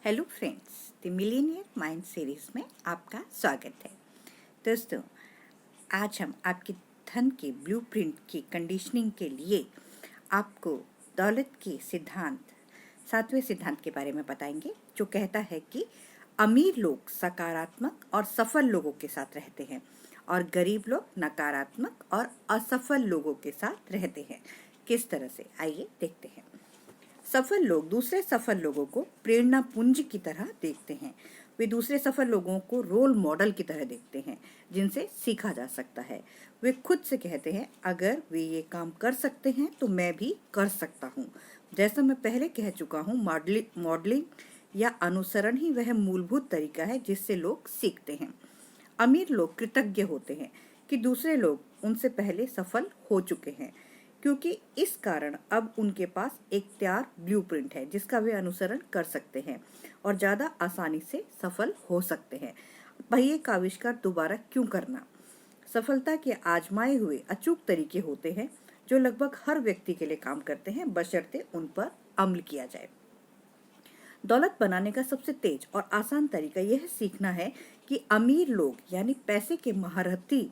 Hello friends, the millionaire mind series में आपका स्वागत है। दोस्तों, आज हम आपके धन के ब्लूप्रिंट की कंडीशनिंग के लिए आपको दौलत के सिद्धांत, 7वें सिद्धांत के बारे में बताएंगे, जो कहता है कि अमीर लोग सकारात्मक और सफल लोगों के साथ रहते हैं और गरीब लोग नकारात्मक और असफल लोगों के साथ रहते हैं। किस तरह से, आइए देखते हैं। सफल लोग दूसरे सफल लोगों को प्रेरणा पुंज की तरह देखते हैं। वे दूसरे सफल लोगों को रोल मॉडल की तरह देखते हैं जिनसे सीखा जा सकता है। वे खुद से कहते हैं, अगर वे ये काम कर सकते हैं तो मैं भी कर सकता हूँ। जैसा मैं पहले कह चुका हूँ, मॉडलिंग या अनुसरण ही वह मूलभूत तरीका है जिससे लोग सीखते हैं। अमीर लोग कृतज्ञ होते हैं कि दूसरे लोग उनसे पहले सफल हो चुके हैं, क्योंकि इस कारण अब उनके पास एक तैयार ब्लूप्रिंट है जिसका वे अनुसरण कर सकते हैं और ज़्यादा आसानी से सफल हो सकते हैं। पहिए का आविष्कार दोबारा क्यों करना? सफलता के आजमाए हुए अचूक तरीके होते हैं जो लगभग हर व्यक्ति के लिए काम करते हैं, बशर्ते उन पर अमल किया जाए। दौलत बनाने का सबसे तेज और आसान तरीका यह सीखना है कि अमीर लोग यानी पैसे के महारथी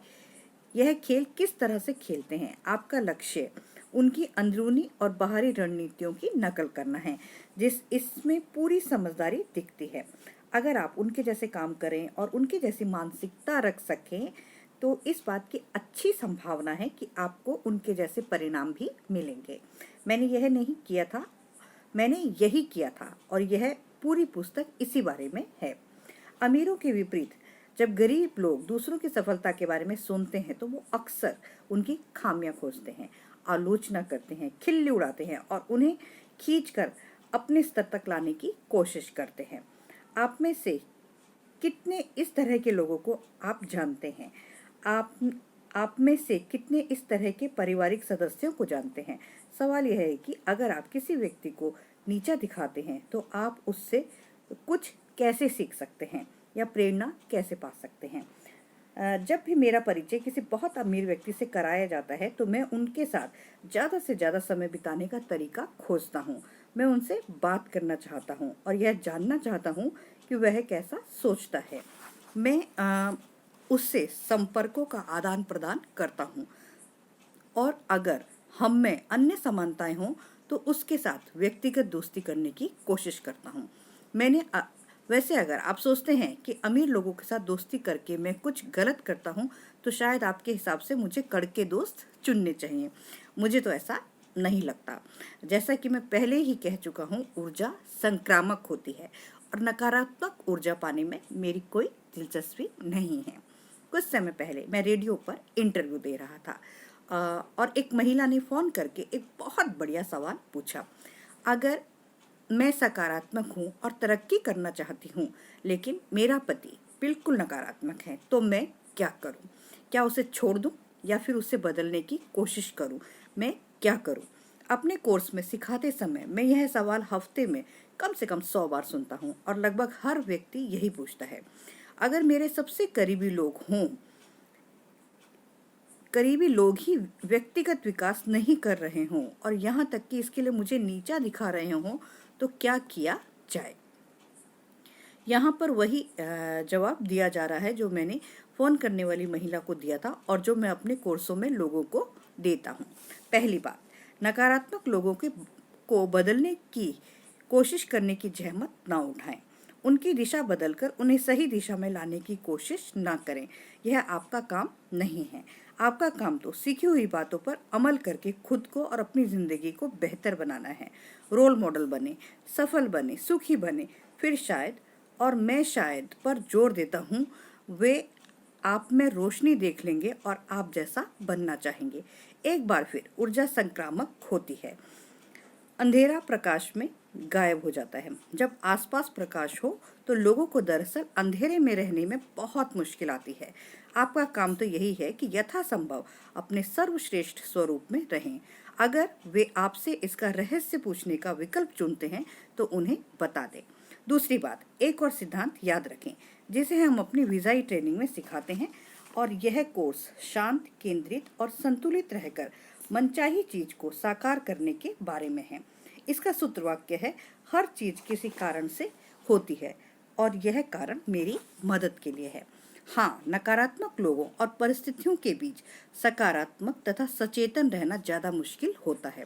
यह खेल किस तरह से खेलते हैं। आपका लक्ष्य उनकी अंदरूनी और बाहरी रणनीतियों की नकल करना है, इसमें पूरी समझदारी दिखती है। अगर आप उनके जैसे काम करें और उनकी जैसी मानसिकता रख सकें तो इस बात की अच्छी संभावना है कि आपको उनके जैसे परिणाम भी मिलेंगे। मैंने यही किया था और यह पूरी पुस्तक इसी बारे में है। अमीरों के विपरीत जब गरीब लोग दूसरों की सफलता के बारे में सुनते हैं तो वो अक्सर उनकी खामियां खोजते हैं, आलोचना करते हैं, खिल्ली उड़ाते हैं और उन्हें खींचकर अपने स्तर तक लाने की कोशिश करते हैं। आप में से कितने इस तरह के लोगों को आप जानते हैं? आप में से कितने इस तरह के पारिवारिक सदस्यों को जानते हैं? सवाल यह है कि अगर आप किसी व्यक्ति को नीचा दिखाते हैं तो आप उससे कुछ कैसे सीख सकते हैं या प्रेरणा कैसे पा सकते हैं? जब भी मेरा परिचय किसी बहुत अमीर व्यक्ति से कराया जाता है तो मैं उनके साथ ज़्यादा से ज़्यादा समय बिताने का तरीका खोजता हूँ। मैं उनसे बात करना चाहता हूँ और यह जानना चाहता हूँ कि वह कैसा सोचता है। मैं उससे संपर्कों का आदान प्रदान करता हूँ और अगर हम में अन्य समानताएं हों तो उसके साथ व्यक्तिगत दोस्ती करने की कोशिश करता हूँ। वैसे अगर आप सोचते हैं कि अमीर लोगों के साथ दोस्ती करके मैं कुछ गलत करता हूँ तो शायद आपके हिसाब से मुझे कड़के दोस्त चुनने चाहिए। मुझे तो ऐसा नहीं लगता। जैसा कि मैं पहले ही कह चुका हूँ, ऊर्जा संक्रामक होती है और नकारात्मक ऊर्जा पाने में मेरी कोई दिलचस्पी नहीं है। कुछ समय पहले मैं रेडियो पर इंटरव्यू दे रहा था और एक महिला ने फ़ोन करके एक बहुत बढ़िया सवाल पूछा। अगर मैं सकारात्मक हूँ और तरक्की करना चाहती हूँ लेकिन मेरा पति बिल्कुल नकारात्मक है तो मैं क्या करूँ? क्या उसे छोड़ दूँ या फिर उसे बदलने की कोशिश करूँ? मैं क्या करूँ? अपने कोर्स में सिखाते समय मैं यह सवाल हफ्ते में कम से कम 100 बार सुनता हूँ और लगभग हर व्यक्ति यही पूछता है। अगर मेरे सबसे करीबी लोग ही व्यक्तिगत विकास नहीं कर रहे हों और यहाँ तक कि इसके लिए मुझे नीचा दिखा रहे हों तो क्या किया जाए? यहाँ पर वही जवाब दिया जा रहा है जो मैंने फ़ोन करने वाली महिला को दिया था और जो मैं अपने कोर्सों में लोगों को देता हूँ। पहली बात, नकारात्मक लोगों को बदलने की कोशिश करने की जहमत ना उठाएं। उनकी दिशा बदलकर उन्हें सही दिशा में लाने की कोशिश ना करें। यह आपका काम नहीं है। आपका काम तो सीखी हुई बातों पर अमल करके खुद को और अपनी ज़िंदगी को बेहतर बनाना है। रोल मॉडल बने, सफल बने, सुखी बने, फिर शायद, और मैं शायद पर जोर देता हूँ, वे आप में रोशनी देख लेंगे और आप जैसा बनना चाहेंगे। एक बार फिर ऊर्जा संक्रामक होती है। अंधेरा प्रकाश में गायब हो जाता है। जब आसपास प्रकाश हो तो लोगों को दरअसल अंधेरे में रहने में बहुत मुश्किल आती है। आपका काम तो यही है कि यथासंभव अपने सर्वश्रेष्ठ स्वरूप में रहें। अगर वे आपसे इसका रहस्य पूछने का विकल्प चुनते हैं तो उन्हें बता दें। दूसरी बात, एक और सिद्धांत याद रखें जिसे हम अपनी विज़ाई ट्रेनिंग में सिखाते हैं, और यह कोर्स शांत, केंद्रित और संतुलित रहकर मनचाही चीज को साकार करने के बारे में है। इसका सूत्रवाक्य है, हर चीज किसी कारण से होती है और यह कारण मेरी मदद के लिए है। हाँ, नकारात्मक लोगों और परिस्थितियों के बीच सकारात्मक तथा सचेतन रहना ज़्यादा मुश्किल होता है,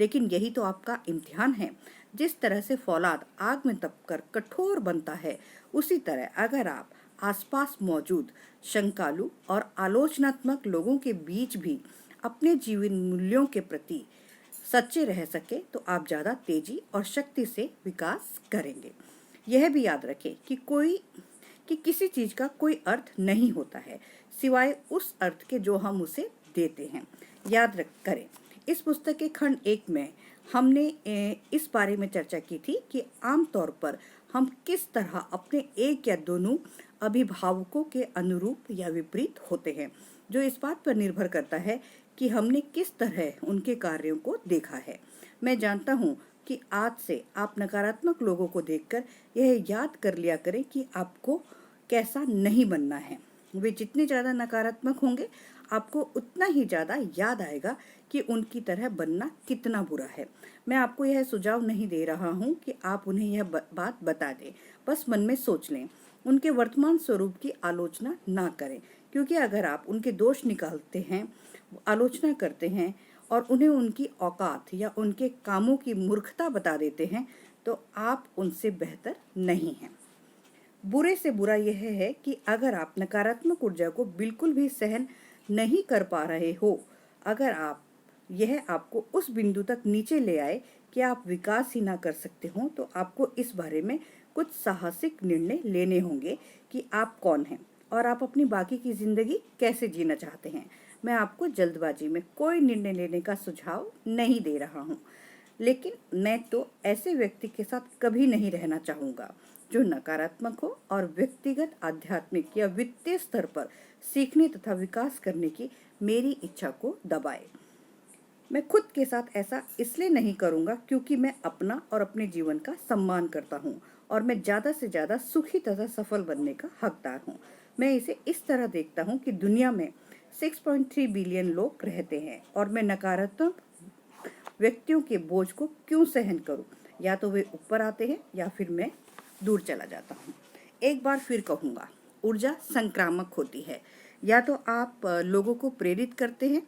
लेकिन यही तो आपका इम्तिहान है। जिस तरह से फौलाद आग में तपकर कठोर बनता है, उसी तरह अगर आप आसपास मौजूद शंकालु और आलोचनात्मक लोगों के बीच भी अपने जीवन मूल्यों के प्रति सच्चे रह सके तो आप ज़्यादा तेजी और शक्ति से विकास करेंगे। यह भी याद रखें कि किसी चीज का कोई अर्थ नहीं होता है सिवाय उस अर्थ के जो हम उसे देते हैं। याद रख करें, इस पुस्तक के खंड 1 में हमने इस बारे में चर्चा की थी कि आमतौर पर हम किस तरह अपने एक या दोनों अभिभावकों के अनुरूप या विपरीत होते हैं, जो इस बात पर निर्भर करता है कि हमने किस तरह उनके कार्यों को देखा है। मैं जानता हूँ कि आज से आप नकारात्मक लोगों को देखकर यह याद कर लिया करें कि आपको कैसा नहीं बनना है। वे जितने ज़्यादा नकारात्मक होंगे, आपको उतना ही ज़्यादा याद आएगा कि उनकी तरह बनना कितना बुरा है। मैं आपको यह सुझाव नहीं दे रहा हूँ कि आप उन्हें यह बात बता दें, बस मन में सोच लें। उनके वर्तमान स्वरूप की आलोचना ना करें, क्योंकि अगर आप उनके दोष निकालते हैं, आलोचना करते हैं और उन्हें उनकी औकात या उनके कामों की मूर्खता बता देते हैं, तो आप उनसे बेहतर नहीं हैं। बुरे से बुरा यह है कि अगर आप नकारात्मक ऊर्जा को बिल्कुल भी सहन नहीं कर पा रहे हो, अगर यह आपको उस बिंदु तक नीचे ले आए कि आप विकास ही ना कर सकते हो, तो आपको इस बारे में कुछ साहसिक निर्णय लेने होंगे कि आप कौन हैं और आप अपनी बाकी की जिंदगी कैसे जीना चाहते हैं। मैं आपको जल्दबाजी में कोई निर्णय लेने का सुझाव नहीं दे रहा हूँ, लेकिन मैं तो ऐसे व्यक्ति के साथ कभी नहीं रहना चाहूँगा जो नकारात्मक हो और व्यक्तिगत, आध्यात्मिक या वित्तीय स्तर पर सीखने तथा विकास करने की मेरी इच्छा को दबाए। मैं खुद के साथ ऐसा इसलिए नहीं करूँगा क्योंकि मैं अपना और अपने जीवन का सम्मान करता हूँ और मैं ज़्यादा से ज़्यादा सुखी तथा सफल बनने का हकदार हूँ। मैं इसे इस तरह देखता हूँ कि दुनिया में 6.3 बिलियन लोग रहते हैं और मैं नकारात्मक व्यक्तियों के बोझ को क्यों सहन करूं। या तो वे ऊपर आते हैं या फिर मैं दूर चला जाता हूं। एक बार फिर कहूँगा, ऊर्जा संक्रामक होती है। या तो आप लोगों को प्रेरित करते हैं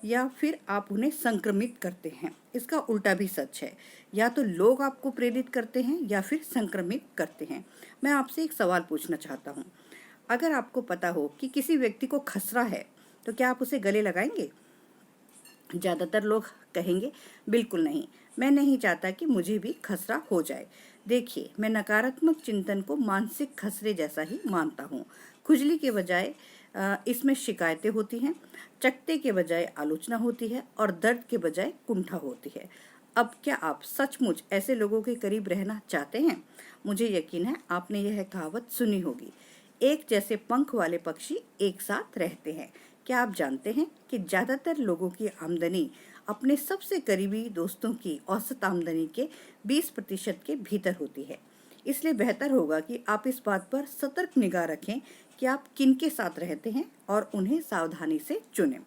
या फिर आप उन्हें संक्रमित करते हैं। इसका उल्टा भी सच है, या तो लोग आपको प्रेरित करते हैं या फिर संक्रमित करते हैं। मैं आपसे एक सवाल पूछना चाहता हूँ, अगर आपको पता हो कि किसी व्यक्ति को खसरा है, तो क्या आप उसे गले लगाएंगे? ज़्यादातर लोग कहेंगे बिल्कुल नहीं, मैं नहीं चाहता कि मुझे भी खसरा हो जाए। देखिए, मैं नकारात्मक चिंतन को मानसिक खसरे जैसा ही मानता हूँ। खुजली के बजाय इसमें शिकायतें होती हैं, चकत्ते के बजाय आलोचना होती है और दर्द के बजाय कुंठा होती है। अब क्या आप सचमुच ऐसे लोगों के करीब रहना चाहते हैं? मुझे यकीन है आपने यह कहावत सुनी होगी, एक जैसे पंख वाले पक्षी एक साथ रहते हैं। क्या आप जानते हैं कि ज़्यादातर लोगों की आमदनी अपने सबसे करीबी दोस्तों की औसत आमदनी के 20% के भीतर होती है। इसलिए बेहतर होगा कि आप इस बात पर सतर्क निगाह रखें कि आप किनके साथ रहते हैं और उन्हें सावधानी से चुनें।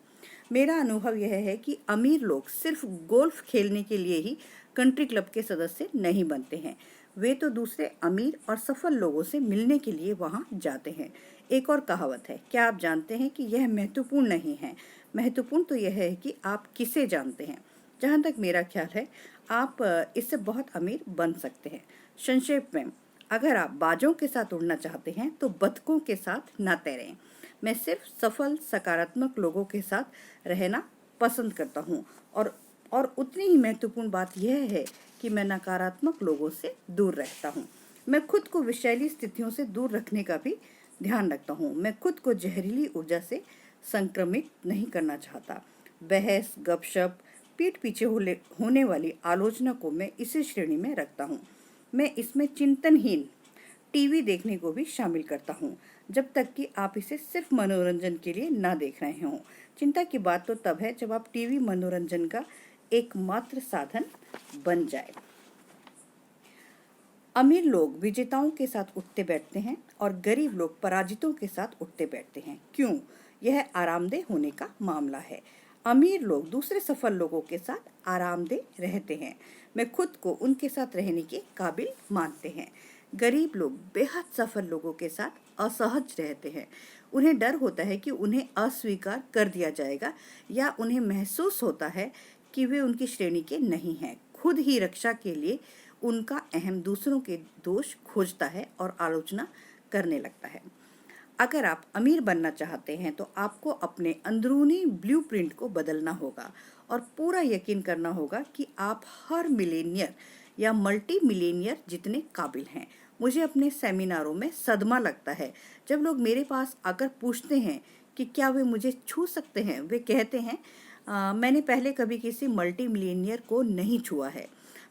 मेरा अनुभव यह है कि अमीर लोग सिर्फ गोल्फ खेलने के लिए ही कंट्री क्लब के सदस्य नहीं बनते हैं, वे तो दूसरे अमीर और सफल लोगों से मिलने के लिए वहाँ जाते हैं। एक और कहावत है, क्या आप जानते हैं कि यह महत्वपूर्ण नहीं है, महत्वपूर्ण तो यह है कि आप किसे जानते हैं। जहाँ तक मेरा ख्याल है, आप इससे बहुत अमीर बन सकते हैं। संक्षेप में, अगर आप बाजों के साथ उड़ना चाहते हैं तो बतखों के साथ ना तैरें। मैं सिर्फ सफल, सकारात्मक लोगों के साथ रहना पसंद करता हूँ और उतनी ही महत्वपूर्ण बात यह है कि मैं नकारात्मक लोगों से दूर रहता हूँ। मैं खुद को विषैली स्थितियों से दूर रखने का भी ध्यान रखता हूँ। मैं खुद को जहरीली ऊर्जा से संक्रमित नहीं करना चाहता। बहस, गपशप, पीठ पीछे होने वाली आलोचना को मैं इसी श्रेणी में रखता हूँ। मैं इसमें चिंतनहीन टीवी देखने को भी शामिल करता हूँ, जब तक कि आप इसे सिर्फ मनोरंजन के लिए ना देख रहे हों। चिंता की बात तो तब है जब आप टीवी मनोरंजन का एकमात्र साधन बन जाए। अमीर लोग विजेताओं के साथ उठते बैठते हैं और गरीब लोग पराजितों के साथ उठते बैठते हैं। क्यों? यह आरामदेह होने का मामला है। अमीर लोग दूसरे सफल लोगों के साथ आरामदेह रहते हैं। मैं खुद को उनके साथ रहने के काबिल मानते हैं। गरीब लोग बेहद सफल लोगों के साथ असहज रहते हैं। उन्हें डर होता है कि उन्हें अस्वीकार कर दिया जाएगा या उन्हें महसूस होता है कि वे उनकी श्रेणी के नहीं हैं। खुद ही रक्षा के लिए उनका अहम दूसरों के दोष खोजता है और आलोचना करने लगता है। अगर आप अमीर बनना चाहते हैं तो आपको अपने अंदरूनी ब्लूप्रिंट को बदलना होगा और पूरा यकीन करना होगा कि आप हर मिलेनियर या मल्टी मिलेनियर जितने काबिल हैं। मुझे अपने सेमिनारों में सदमा लगता है जब लोग मेरे पास आकर पूछते हैं कि क्या वे मुझे छू सकते हैं। वे कहते हैं मैंने पहले कभी किसी मल्टी मिलेनियर को नहीं छुआ है।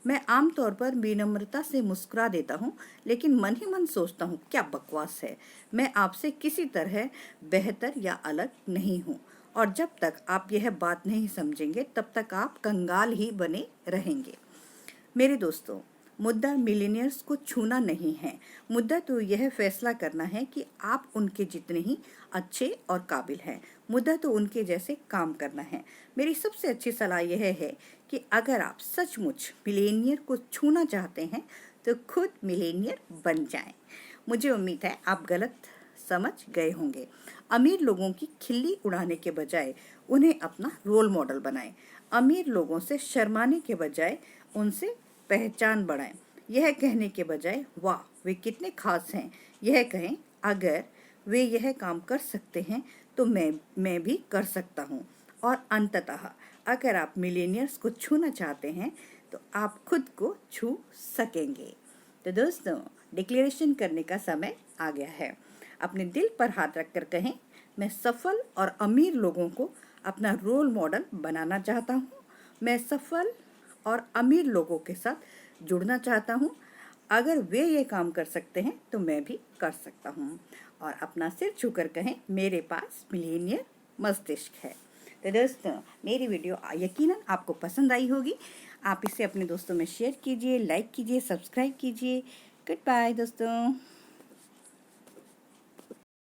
मैं आमतौर पर विनम्रता से मुस्कुरा देता हूँ, लेकिन मन ही मन सोचता हूँ क्या बकवास है। मैं आपसे किसी तरह बेहतर या अलग नहीं हूँ और जब तक आप यह बात नहीं समझेंगे तब तक आप कंगाल ही बने रहेंगे। मेरे दोस्तों, मुद्दा मिलेनियर्स को छूना नहीं है। मुद्दा तो यह फैसला करना है कि आप उनके जितने ही अच्छे और काबिल हैं। मुद्दा तो उनके जैसे काम करना है। मेरी सबसे अच्छी सलाह यह है कि अगर आप सचमुच मिलेनियर को छूना चाहते हैं तो खुद मिलेनियर बन जाएं। मुझे उम्मीद है आप गलत समझ गए होंगे। अमीर लोगों की खिल्ली उड़ाने के बजाय उन्हें अपना रोल मॉडल बनाएं। अमीर लोगों से शर्माने के बजाय उनसे पहचान बढ़ाएं। यह कहने के बजाय वाह वे कितने खास हैं, यह कहें अगर वे यह काम कर सकते हैं तो मैं भी कर सकता हूँ। और अंततः अगर आप मिलेनियर्स को छूना चाहते हैं तो आप खुद को छू सकेंगे। तो दोस्तों, डिक्लेरेशन करने का समय आ गया है। अपने दिल पर हाथ रखकर कहें, मैं सफल और अमीर लोगों को अपना रोल मॉडल बनाना चाहता हूँ। मैं सफल और अमीर लोगों के साथ जुड़ना चाहता हूँ। अगर वे ये काम कर सकते हैं तो मैं भी कर सकता हूँ। और अपना सिर छूकर कहें, मेरे पास मिलेनियर मस्तिष्क है। तो दोस्तों, मेरी वीडियो यकीनन आपको पसंद आई होगी। आप इसे अपने दोस्तों में शेयर कीजिए, लाइक कीजिए, सब्सक्राइब कीजिए। गुड बाय दोस्तों।